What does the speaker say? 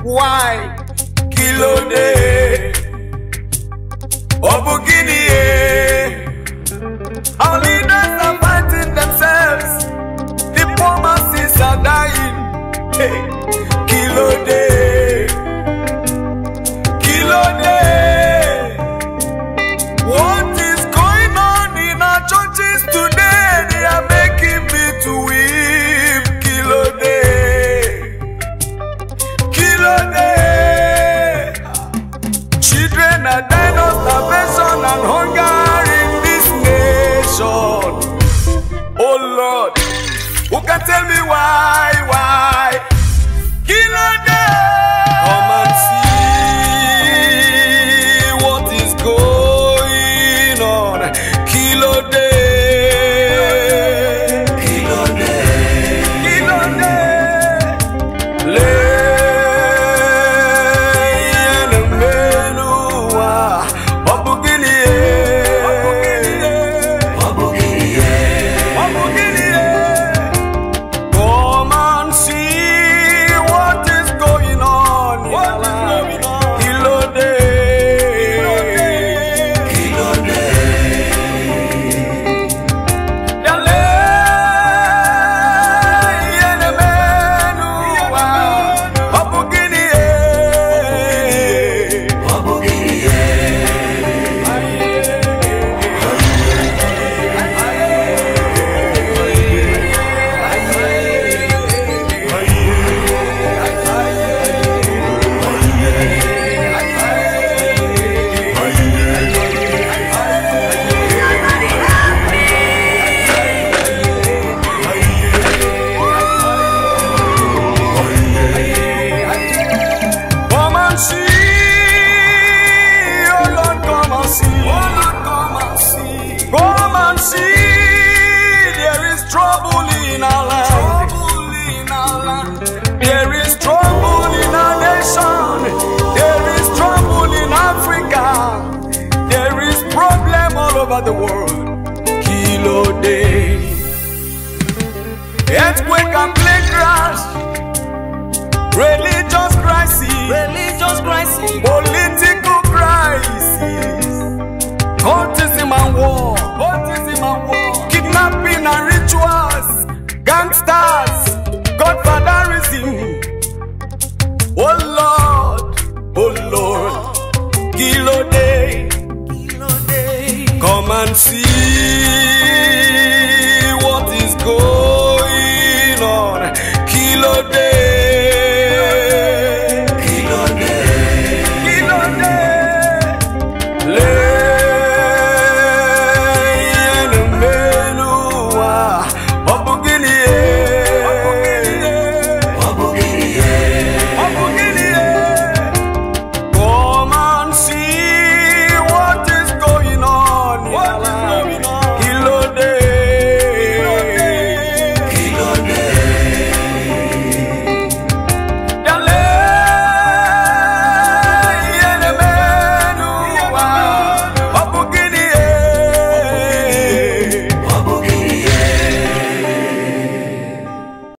Why? Kilo day. Obugini. Our leaders are fighting themselves. The poor masses are dying. Hey. Kilo day. Kilo day. What is going on in our churches today? They are making me to weep. Kilo day. Children are dying of starvation and hunger in this nation. Oh Lord, who can tell me why? Kilo day. Come and see what is going on. Kilo day. Kilo day. Kilo day. Over the world, Kilo day. Earthquake and plane crash, religious crisis, political crisis, cultism and war, kidnapping and rituals, gangsters, godfatherism. Oh Lord, Kilo day. Come and see.